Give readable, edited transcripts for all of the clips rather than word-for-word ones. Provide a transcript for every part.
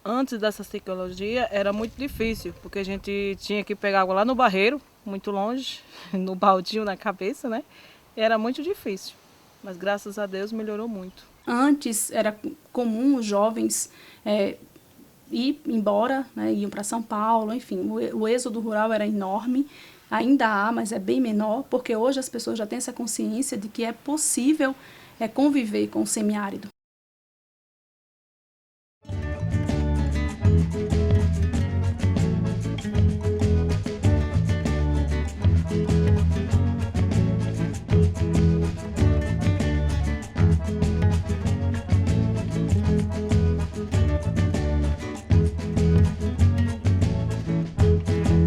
Antes dessa tecnologia era muito difícil, porque a gente tinha que pegar água lá no barreiro, muito longe, no baldinho na cabeça, né? Era muito difícil, mas graças a Deus melhorou muito. Antes era comum os jovens ir embora, né, iam para São Paulo, enfim, o êxodo rural era enorme, ainda há, mas é bem menor, porque hoje as pessoas já têm essa consciência de que é possível conviver com o semiárido.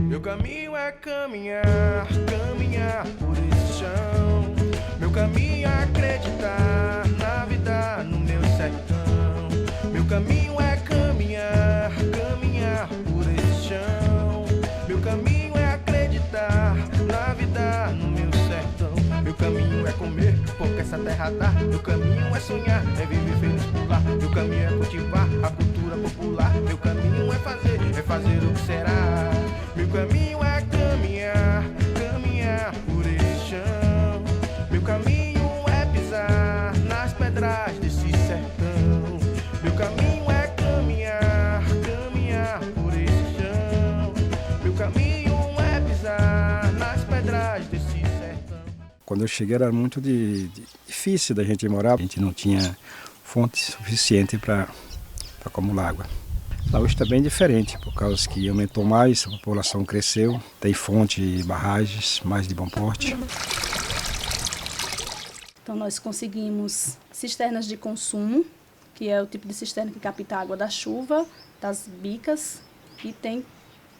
Meu caminho é caminhar, caminhar por esse chão. Meu caminho é acreditar na vida no meu sertão. Meu caminho é caminhar, caminhar por esse chão. Meu caminho é acreditar na vida no meu sertão. Meu caminho é comer, porque essa terra dá. Meu caminho é sonhar, é viver feliz por lá. Meu caminho é cultivar a cultura popular. Meu caminho é fazer o que será. Meu caminho é caminhar, caminhar por esse chão. Meu caminho é pisar nas pedras desse sertão. Meu caminho é caminhar, caminhar por esse chão. Meu caminho é pisar nas pedras desse sertão. Quando eu cheguei era muito difícil da gente morar. A gente não tinha fonte suficiente para acumular água. Lá hoje está bem diferente, por causa que aumentou mais, a população cresceu, tem fonte e barragens mais de bom porte. Então nós conseguimos cisternas de consumo, que é o tipo de cisterna que capta a água da chuva, das bicas, e tem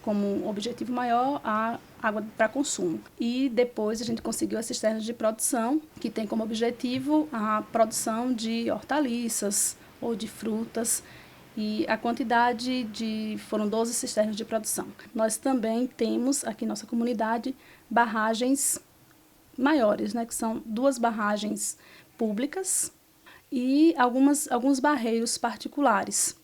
como objetivo maior a água para consumo. E depois a gente conseguiu as cisternas de produção, que tem como objetivo a produção de hortaliças ou de frutas, e a quantidade foram 12 cisternas de produção. Nós também temos aqui em nossa comunidade barragens maiores, né, que são 2 barragens públicas e alguns barreiros particulares.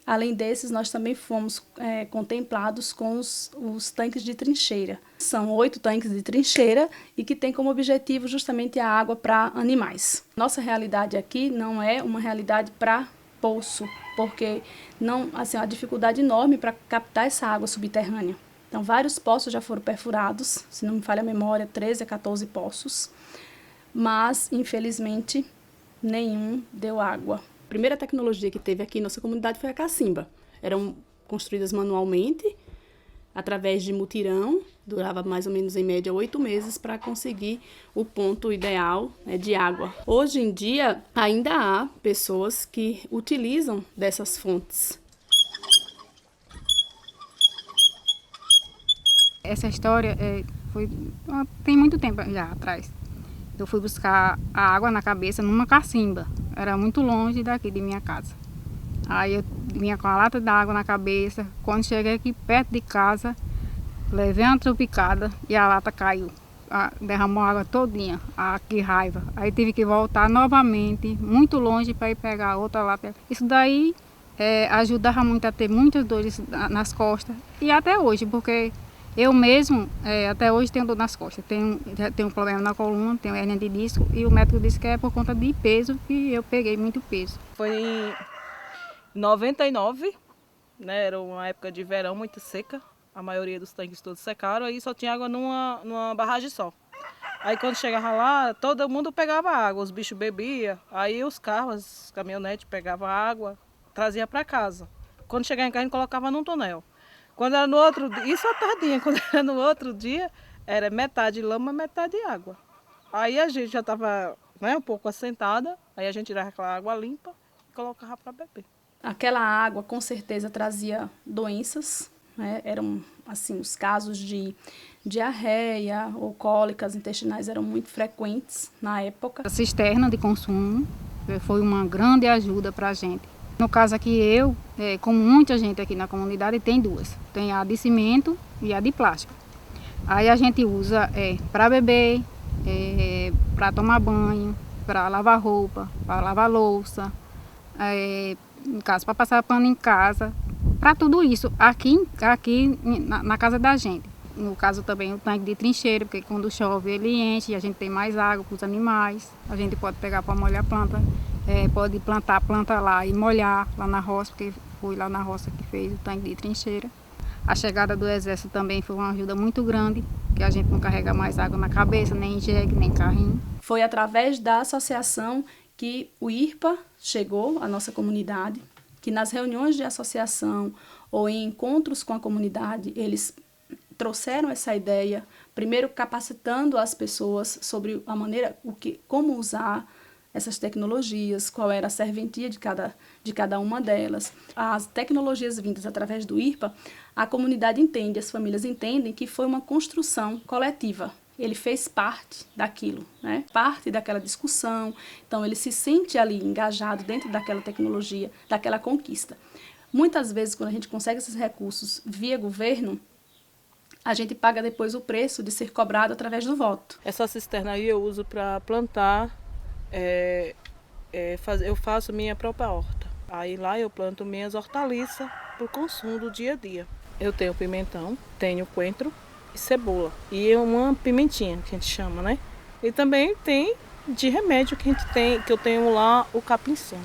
Além desses, nós também fomos contemplados com os tanques de trincheira. São 8 tanques de trincheira e que tem como objetivo justamente a água para animais. Nossa realidade aqui não é uma realidade para poço, porque não, assim, há uma dificuldade enorme para captar essa água subterrânea. Então, vários poços já foram perfurados, se não me falha a memória, 13 a 14 poços, mas, infelizmente, nenhum deu água. A primeira tecnologia que teve aqui em nossa comunidade foi a cacimba. Eram construídas manualmente, através de mutirão, durava mais ou menos em média 8 meses para conseguir o ponto ideal, né, de água. Hoje em dia, ainda há pessoas que utilizam dessas fontes. Essa história tem muito tempo já atrás. Eu fui buscar a água na cabeça numa cacimba. Era muito longe daqui de minha casa. Aí eu vinha com a lata d'água na cabeça. Quando cheguei aqui perto de casa, levei uma trupicada e a lata caiu. Derramou a água todinha. Que raiva. Aí tive que voltar novamente, muito longe, para ir pegar outra lata. Isso daí ajudava muito a ter muitas dores nas costas. E até hoje, porque eu mesmo, até hoje, tenho dor nas costas. Tenho um problema na coluna, tenho hérnia de disco. E o médico disse que é por conta de peso, que eu peguei muito peso. Foi em 99, né? Era uma época de verão muito seca. A maioria dos tanques todos secaram, aí só tinha água numa barragem só. Aí quando chegava lá, todo mundo pegava água, os bichos bebiam. Aí os carros, os caminhonetes pegavam água, trazia para casa. Quando chegava em casa, a gente colocava num tonel. Quando era no outro dia, isso à tardinha, quando era no outro dia, era metade lama, metade água. Aí a gente já estava, né, um pouco assentada, aí a gente tirava aquela água limpa e colocava para beber. Aquela água com certeza trazia doenças, né? Eram assim, os casos de diarreia ou cólicas intestinais eram muito frequentes na época. A cisterna de consumo foi uma grande ajuda para a gente. No caso aqui como muita gente aqui na comunidade, tem 2. Tem a de cimento e a de plástico. Aí a gente usa para beber, para tomar banho, para lavar roupa, para lavar louça, em casa, para passar pano em casa, para tudo isso, aqui na casa da gente. No caso também o tanque de trincheira, porque quando chove ele enche e a gente tem mais água para os animais. A gente pode pegar para molhar a planta, pode plantar a planta lá e molhar lá na roça, porque foi lá na roça que fez o tanque de trincheira. A chegada do exército também foi uma ajuda muito grande, que a gente não carrega mais água na cabeça, nem jegue, nem carrinho. Foi através da associação que o IRPA chegou à nossa comunidade, que nas reuniões de associação ou em encontros com a comunidade, eles trouxeram essa ideia, primeiro capacitando as pessoas sobre a maneira, como usar essas tecnologias, qual era a serventia de cada uma delas. As tecnologias vindas através do IRPA, a comunidade entende, as famílias entendem que foi uma construção coletiva. Ele fez parte daquilo, né? Parte daquela discussão, então ele se sente ali engajado dentro daquela tecnologia, daquela conquista. Muitas vezes, quando a gente consegue esses recursos via governo, a gente paga depois o preço de ser cobrado através do voto. Essa cisterna aí eu uso para plantar, eu faço minha própria horta. Aí lá eu planto minhas hortaliças para o consumo do dia a dia. Eu tenho pimentão, tenho coentro e cebola. E uma pimentinha, que a gente chama, né? E também tem de remédio que eu tenho lá, o capim-santo.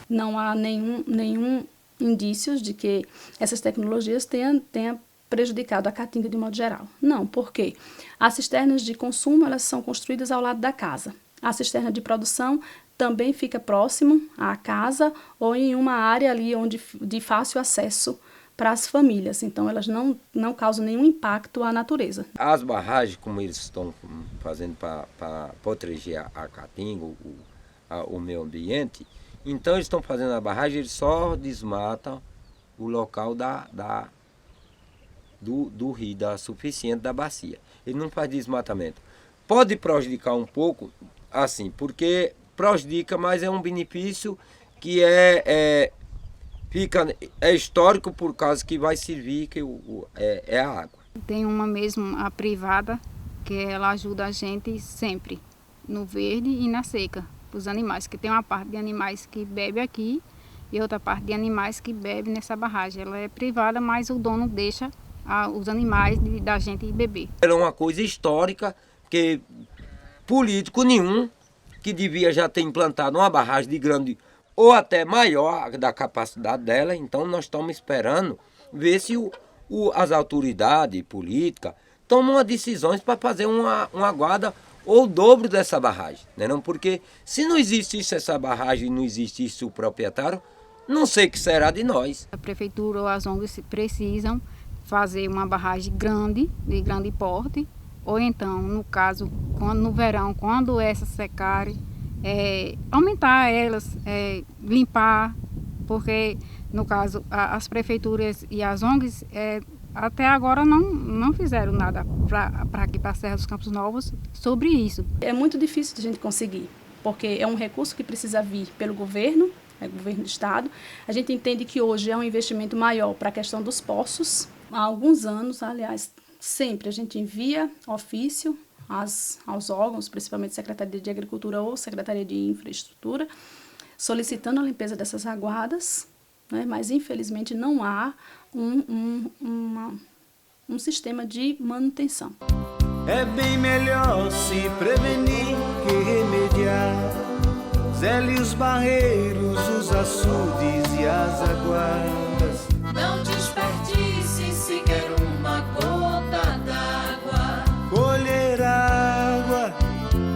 Não há nenhum indícios de que essas tecnologias tenham prejudicado a caatinga de modo geral. Não, por quê? As cisternas de consumo, elas são construídas ao lado da casa. A cisterna de produção também fica próximo à casa ou em uma área ali de fácil acesso para as famílias. Então, elas não causam nenhum impacto à natureza. As barragens, como eles estão fazendo para proteger a caatinga, o meio ambiente, então eles estão fazendo a barragem, eles só desmatam o local do rio, da suficiente da bacia. Ele não faz desmatamento. Pode prejudicar um pouco, assim, porque prejudica, mas é um benefício que é histórico por causa que vai servir, que é a água. Tem uma mesmo, a privada, que ela ajuda a gente sempre, no verde e na seca, os animais, que tem uma parte de animais que bebe aqui e outra parte de animais que bebe nessa barragem. Ela é privada, mas o dono deixa os animais da gente beber. Ela é uma coisa histórica, que político nenhum que devia já ter implantado uma barragem de grande ou até maior da capacidade dela. Então nós estamos esperando ver se as autoridades políticas tomam decisões para fazer uma guarda ou o dobro dessa barragem, né? Não, porque se não existisse essa barragem e não existisse o proprietário, não sei o que será de nós. A prefeitura ou as ONGs precisam fazer uma barragem grande, de grande porte, ou então, no caso, no verão, quando essas secarem, aumentar elas, limpar, porque, no caso, as prefeituras e as ONGs até agora não fizeram nada para aqui, para a Serra dos Campos Novos, sobre isso. É muito difícil de a gente conseguir, porque é um recurso que precisa vir pelo governo, governo do estado. A gente entende que hoje é um investimento maior para a questão dos poços. Há alguns anos, aliás, sempre a gente envia ofício aos órgãos, principalmente Secretaria de Agricultura ou Secretaria de Infraestrutura, solicitando a limpeza dessas aguadas, né? Mas infelizmente não há um sistema de manutenção. É bem melhor se prevenir que remediar. Zele os barreiros, os açudes e as aguadas. Não desperdice sequer uma gota d'água. Colher água,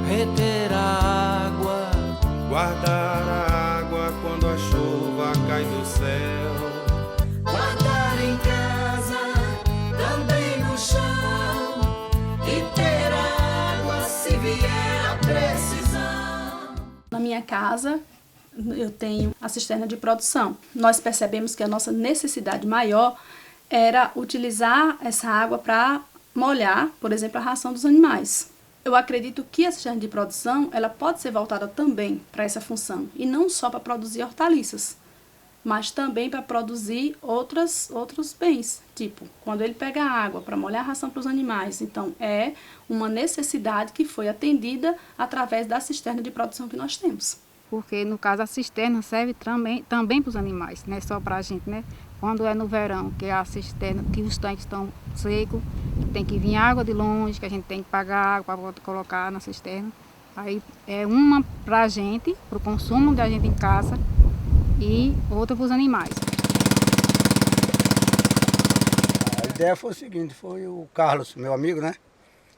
reter água, guardar a água quando a chuva cai do céu. Guardar em casa, também no chão. E ter água se vier a precisão. Na minha casa, eu tenho a cisterna de produção. Nós percebemos que a nossa necessidade maior era utilizar essa água para molhar, por exemplo, a ração dos animais. Eu acredito que a cisterna de produção ela pode ser voltada também para essa função, e não só para produzir hortaliças, mas também para produzir outros bens, tipo, quando ele pega a água para molhar a ração para os animais. Então, é uma necessidade que foi atendida através da cisterna de produção que nós temos. Porque, no caso, a cisterna serve também para os animais, não é só para a gente, né? Quando é no verão, que é a cisterna, que os tanques estão secos, tem que vir água de longe, que a gente tem que pagar água para colocar na cisterna. Aí é uma para a gente, para o consumo da gente em casa, e outra para os animais. A ideia foi o seguinte, foi o Carlos, meu amigo, né?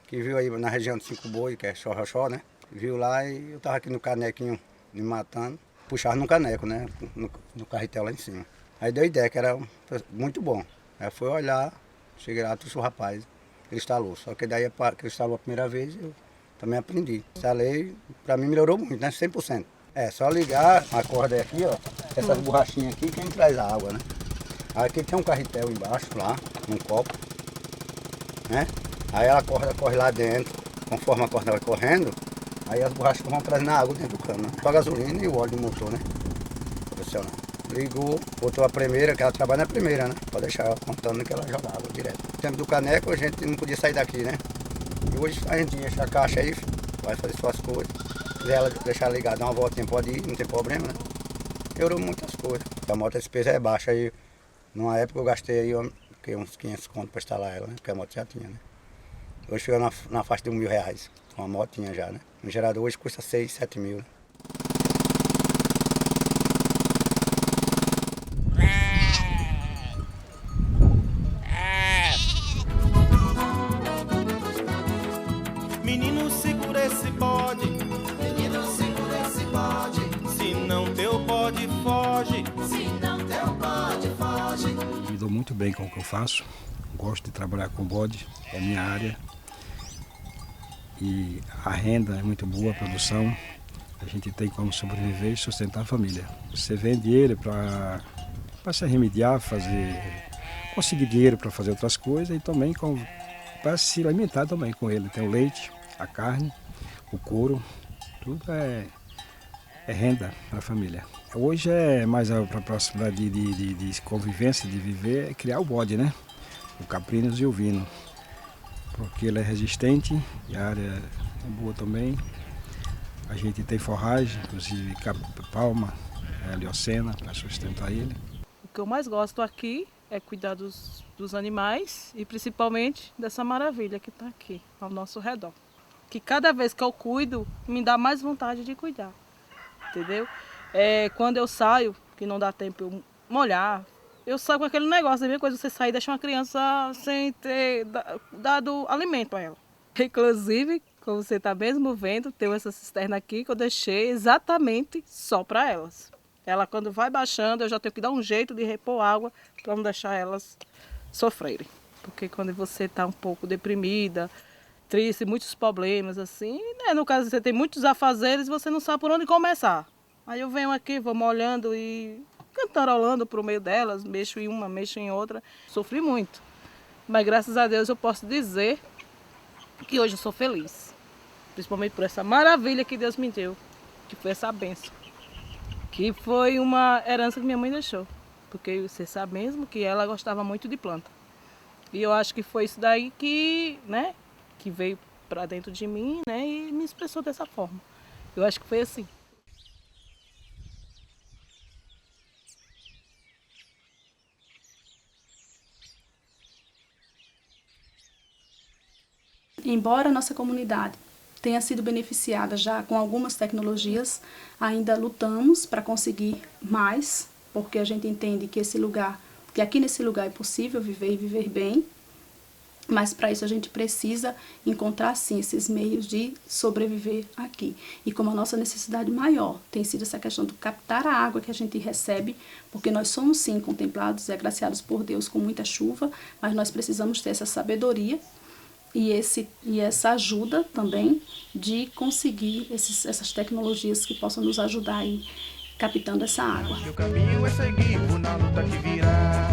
Que viu aí na região de Cinco Boi, que é Xorroxó, né? Viu lá e eu tava aqui no canequinho me matando, puxava no caneco, né? No carretel lá em cima. Aí deu a ideia que era muito bom. Aí foi olhar, cheguei lá, trouxe o rapaz, ele instalou. Só que daí que ele instalou a primeira vez, eu também aprendi. Instalei, pra mim melhorou muito, né? 100%. É, só ligar a corda aqui, ó, essas borrachinhas aqui, quem traz a água, né? Aqui tem um carretel embaixo, lá, num copo, né? Aí a corda corre lá dentro, conforme a corda vai correndo, aí as borrachas vão trazendo a água dentro do cano, né? Só a gasolina e o óleo do motor, né? Profissional. Ligou, botou a primeira, que ela trabalha na primeira, né? Pode deixar ela contando que ela joga água direto. No tempo do caneco a gente não podia sair daqui, né? E hoje a gente enche a caixa aí, vai fazer suas coisas. Se quiser ela deixar ligada, dar uma voltinha, pode ir, não tem problema, né? Melhorou muitas coisas. A moto, a despesa é baixa aí. Numa época eu gastei aí uns 500 conto para instalar ela, né? Porque a moto já tinha, né? Hoje fica na faixa de R$1.000, uma motinha já, né? No gerador hoje custa 6, 7 mil, né? Menino, segura esse bode. Menino, segura esse bode. Se não teu bode foge. Se não teu bode foge. Me dou muito bem com o que eu faço. Gosto de trabalhar com bode, é minha área. E a renda é muito boa, a produção. A gente tem como sobreviver e sustentar a família. Você vende ele para se remediar, conseguir dinheiro para fazer outras coisas e também para se alimentar também com ele. Tem o leite, a carne, o couro, tudo é renda para a família. Hoje é mais para a proximidade de convivência, de viver, é criar o bode, né? O caprinos e o ovino. Porque ele é resistente e a área é boa também. A gente tem forragem, inclusive palma, liocena, para sustentar ele. O que eu mais gosto aqui é cuidar dos animais e principalmente dessa maravilha que está aqui ao nosso redor. Que cada vez que eu cuido, me dá mais vontade de cuidar, entendeu? Quando eu saio, que não dá tempo eu molhar, eu saio com aquele negócio, a mesma coisa você sair e deixar uma criança sem ter dado alimento a ela. Inclusive, como você está mesmo vendo, tem essa cisterna aqui que eu deixei exatamente só para elas. Ela quando vai baixando, eu já tenho que dar um jeito de repor água para não deixar elas sofrerem. Porque quando você está um pouco deprimida, triste, muitos problemas assim, né? No caso você tem muitos afazeres, você não sabe por onde começar. Aí eu venho aqui, vou molhando e cantarolando pro meio delas, mexo em uma, mexo em outra. Sofri muito, mas graças a Deus eu posso dizer que hoje eu sou feliz. Principalmente por essa maravilha que Deus me deu, que foi essa bênção. Que foi uma herança que minha mãe deixou. Porque você sabe mesmo que ela gostava muito de planta. E eu acho que foi isso daí que veio para dentro de mim, né, e me expressou dessa forma. Eu acho que foi assim. Embora a nossa comunidade tenha sido beneficiada já com algumas tecnologias, ainda lutamos para conseguir mais, porque a gente entende que aqui nesse lugar é possível viver e viver bem, mas para isso a gente precisa encontrar sim esses meios de sobreviver aqui. E como a nossa necessidade maior tem sido essa questão de captar a água que a gente recebe, porque nós somos sim contemplados e agraciados por Deus com muita chuva, mas nós precisamos ter essa sabedoria e essa ajuda também de conseguir essas tecnologias que possam nos ajudar aí captando essa água. Meu caminho é seguir, vou na luta que virá.